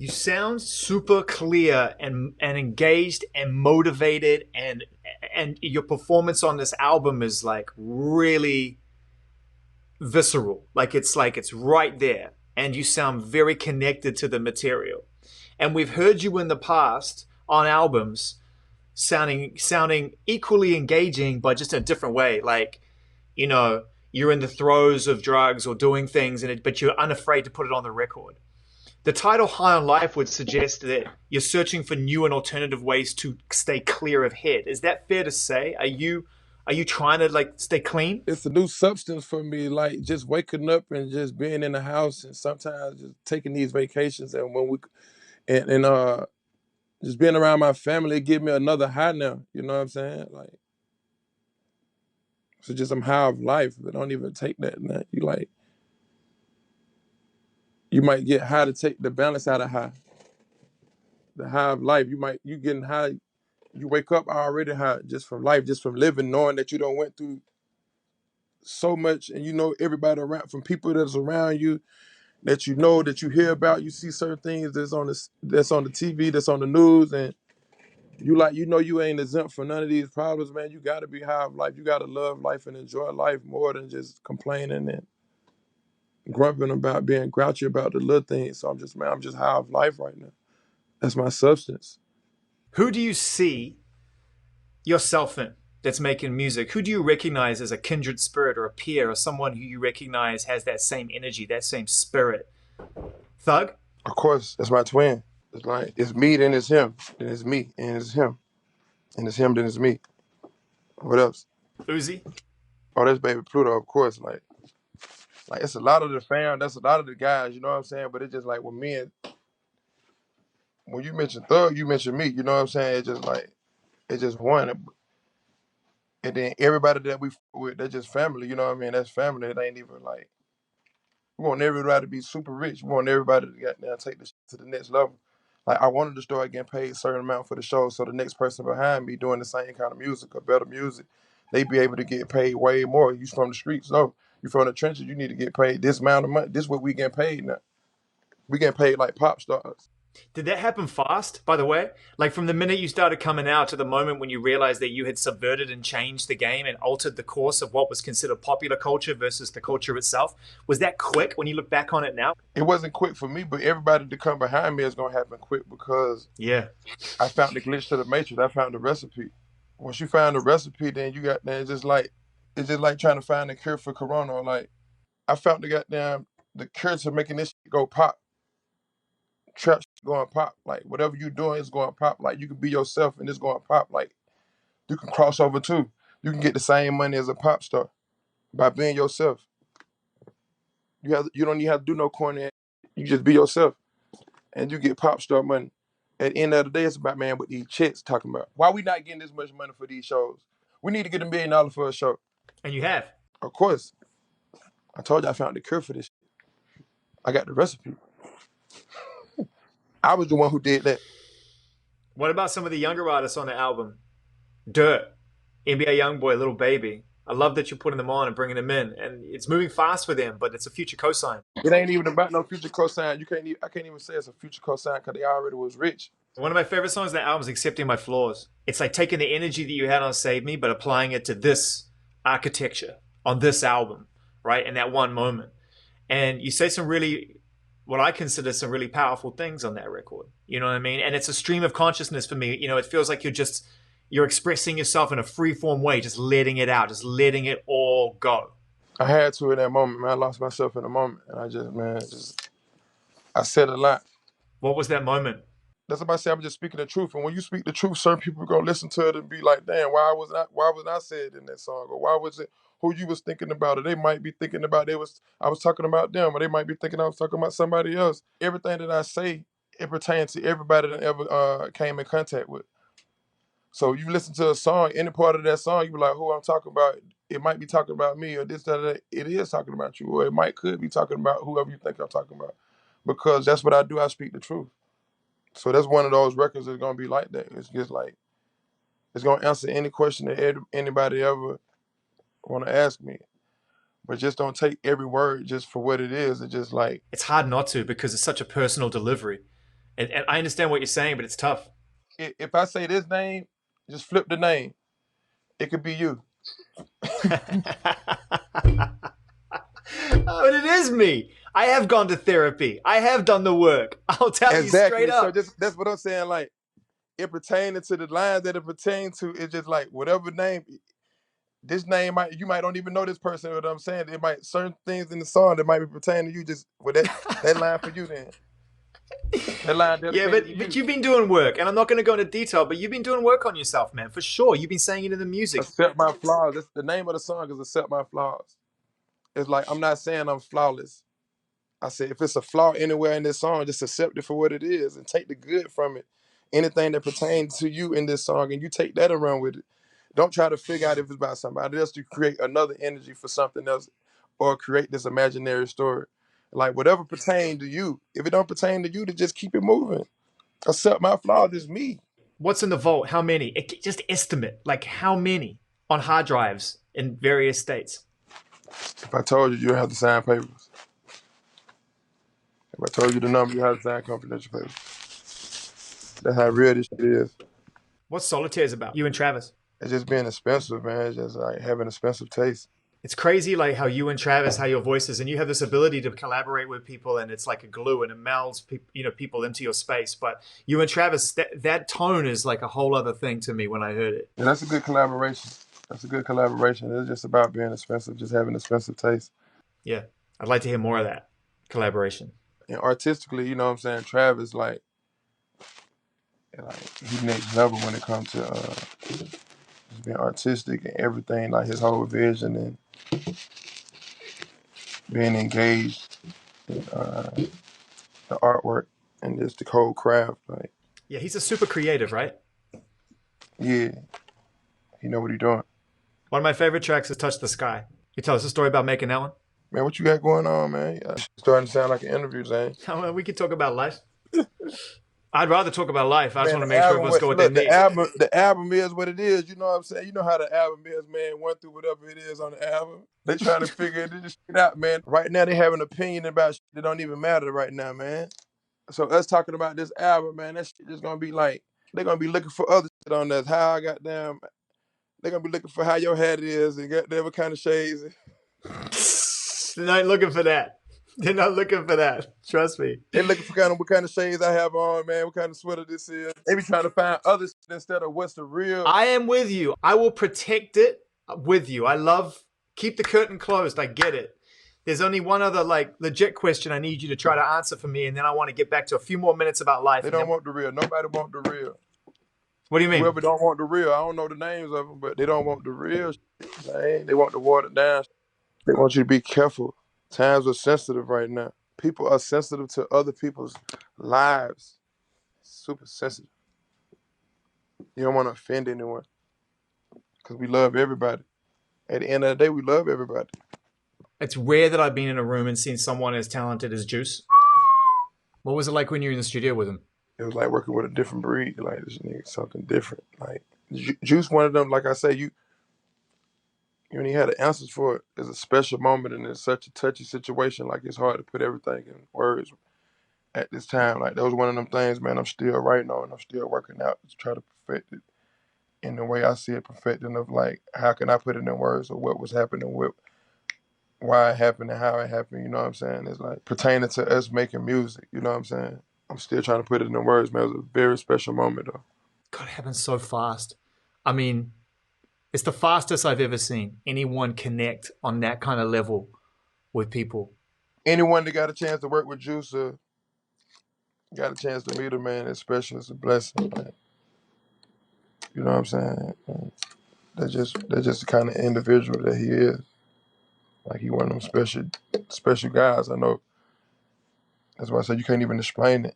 You sound super clear and engaged and motivated, and your performance on this album is like really visceral. Like it's right there, and you sound very connected to the material. And we've heard you in the past on albums sounding equally engaging, but just in a different way. Like, you know, you're in the throes of drugs or doing things, but you're unafraid to put it on the record. The title High on Life would suggest that you're searching for new and alternative ways to stay clear of head. Is that fair to say? Are you trying to like stay clean? It's a new substance for me, like just waking up and just being in the house and sometimes just taking these vacations and when we and just being around my family, it give me another high now. You know what I'm saying? Like so just I'm high of life, but don't even take that now. You might get high to take the balance out of high. The high of life. You getting high, you wake up already high just from life, just from living, knowing that you don't went through so much and you know everybody around from people that's around you that you know that you hear about, you see certain things that's on the TV, that's on the news, and you know you ain't exempt from none of these problems, man. You gotta be high of life. You gotta love life and enjoy life more than just complaining and grumping about being grouchy about the little things. So I'm just high of life right now. That's my substance. Who do you see yourself in that's making music? Who do you recognize as a kindred spirit or a peer or someone who you recognize has that same energy, that same spirit? Thug? Of course, that's my twin. It's like it's me, then it's him, then it's me, and it's him, and it's him, then it's me. What else? Uzi? Oh, that's baby Pluto, of course. Like it's a lot of the fam, that's a lot of the guys, you know what I'm saying? But it's just like when me and when you mention Thug, you mention me, you know what I'm saying? It's just like it's just one. And then everybody that we with, they're just family, you know what I mean? That's family. It ain't even like we want everybody to be super rich. We want everybody to get there and take this to the next level. Like I wanted to start getting paid a certain amount for the show, so the next person behind me doing the same kind of music or better music, they be able to get paid way more. You from the streets, no. You from the trenches, you need to get paid this amount of money. This is what we getting paid now. We getting paid like pop stars. Did that happen fast, by the way? Like from the minute you started coming out to the moment when you realized that you had subverted and changed the game and altered the course of what was considered popular culture versus the culture itself? Was that quick when you look back on it now? It wasn't quick for me, but everybody to come behind me is gonna happen quick because Yeah. I found the glitch to the matrix. I found the recipe. Once you find the recipe, then you got then it's just like trying to find the cure for corona. Like I found the goddamn the cure to making this shit go pop. Traps going pop. Like whatever you doing is going pop. Like you can be yourself and it's going pop. Like you can cross over too. You can get the same money as a pop star by being yourself. You don't even have to do no corny. You just be yourself and you get pop star money. At the end of the day, it's about man what these chicks talking about. Why we not getting this much money for these shows? We need to get $1 million for a show. And you have. Of course, I told you I found the cure for this. I got the recipe. I was the one who did that. What about some of the younger artists on the album? Dirt, NBA Youngboy, Little Baby. I love that you're putting them on and bringing them in. And it's moving fast for them, but it's a future cosign. It ain't even about no future cosign. I can't even say it's a future cosign because they already was rich. One of my favorite songs on that album is Accepting My Flaws. It's like taking the energy that you had on Save Me, but applying it to this architecture on this album, right? In that one moment. And you say some really, what I consider some really powerful things on that record. You know what I mean? And it's a stream of consciousness for me. You know, it feels like you're expressing yourself in a free form way, just letting it out, just letting it all go. I had to in that moment, man. I lost myself in the moment, and I said a lot. What was that moment? That's about to say I'm just speaking the truth. And when you speak the truth, certain people gonna listen to it and be like, damn, why was I said in that song? Or why was it who you was thinking about? Or they might be thinking about I was talking about them, or they might be thinking I was talking about somebody else. Everything that I say, it pertains to everybody that ever came in contact with. So you listen to a song, any part of that song, you be like, who I'm talking about, it might be talking about me or this, that. It is talking about you, or could be talking about whoever you think I'm talking about. Because that's what I do, I speak the truth. So that's one of those records that's gonna be like that. It's just like it's gonna answer any question that anybody ever wanna ask me. But just don't take every word just for what it is. It's just like It's hard not to because it's such a personal delivery. And I understand what you're saying, but it's tough. If I say this name, just flip the name. It could be you. But it is me. I have gone to therapy. I have done the work. I'll tell you straight Exactly. So up. just that's what I'm saying. Like it pertaining to the lines that it pertains to. It's just like whatever name. This name might you might don't even know this person. What I'm saying, it might certain things in the song that might be pertaining to you. Just with that line for you, then that line Yeah, dedicated to but you. you've been doing work, and I'm not going to go into detail, but you've been doing work on yourself, man, for sure. You've been saying it in the music. Accept my flaws. That's the name of the song is accept my flaws. It's like I'm not saying I'm flawless. I said if it's a flaw anywhere in this song, just accept it for what it is and take the good from it. Anything that pertains to you in this song, and you take that around with it. Don't try to figure out if it's about somebody else to create another energy for something else or create this imaginary story. Like whatever pertains to you, if it don't pertain to you, to just keep it moving. Accept my flaws is me. What's in the vault? How many? Just estimate, like how many on hard drives in various states. If I told you, you'd have to sign papers. If I told you the number, you have to sign confidential papers. That's how real this shit is. What's Solitaire is about? You and Travis. It's just being expensive, man. It's just like having expensive taste. It's crazy, like how you and Travis, how your voices, and you have this ability to collaborate with people, and it's like a glue, and it melds, people into your space. But you and Travis, that tone is like a whole other thing to me when I heard it. And that's a good collaboration. That's a good collaboration. It's just about being expensive, just having expensive taste. Yeah, I'd like to hear more of that collaboration. And artistically, you know what I'm saying? Travis, he next level when it comes to just being artistic and everything, like his whole vision and being engaged in the artwork and just the whole craft. Like, Yeah, he's a super creative, right? yeah, he know what he doing. One of my favorite tracks is "Touch the Sky." You tell us a story about making that one. Man, what you got going on, man? Starting to sound like an interview, Zane. We could talk about life. I'd rather talk about life. I just Man, want to the make sure album, everyone's got what they look, need. the album is what it is. You know what I'm saying? You know how the album is, man. One through whatever it is on the album. They trying to figure this shit out, man. Right now, they have an opinion about shit that don't even matter right now, man. So us talking about this album, man, that shit just gonna be like they're gonna be looking for other shit on this. How I got damn, they're gonna be looking for how your hat is and got what kind of shades. They're not looking for that. They're not looking for that. Trust me. They looking for what kind of shades I have on, man. What kind of sweater this is. They be trying to find other shit instead of what's the real. I am with you. I will protect it with you. I love keep the curtain closed. I get it. There's only one other like legit question I need you to try to answer for me, and then I want to get back to a few more minutes about life. They don't want the real. Nobody want the real. What do you mean? Whoever don't want the real, I don't know the names of them, but they don't want the real shit, man. They want the watered down. They want you to be careful. Times are sensitive right now. People are sensitive to other people's lives. Super sensitive. You don't want to offend anyone because we love everybody. At the end of the day, we love everybody. It's rare that I've been in a room and seen someone as talented as Juice. What was it like when you were in the studio with him? It was like working with a different breed. Like this nigga, something different. Like Juice, one of them. Like I say, you when he had the answers for it, it's a special moment and it's such a touchy situation. Like it's hard to put everything in words at this time. Like that was one of them things, man. I'm still writing on. I'm still working out to try to perfect it in the way I see it, perfecting of like how can I put it in words of what was happening, why it happened, and how it happened. You know what I'm saying? It's like pertaining to us making music. You know what I'm saying? I'm still trying to put it in words, man. It was a very special moment, though. God, it happened so fast. I mean, it's the fastest I've ever seen anyone connect on that kind of level with people. Anyone that got a chance to work with Juice, got a chance to meet him, man, it's special. It's a blessing, man. You know what I'm saying? That's just the kind of individual that he is. Like he one of them special guys. I know. That's why I said you can't even explain it.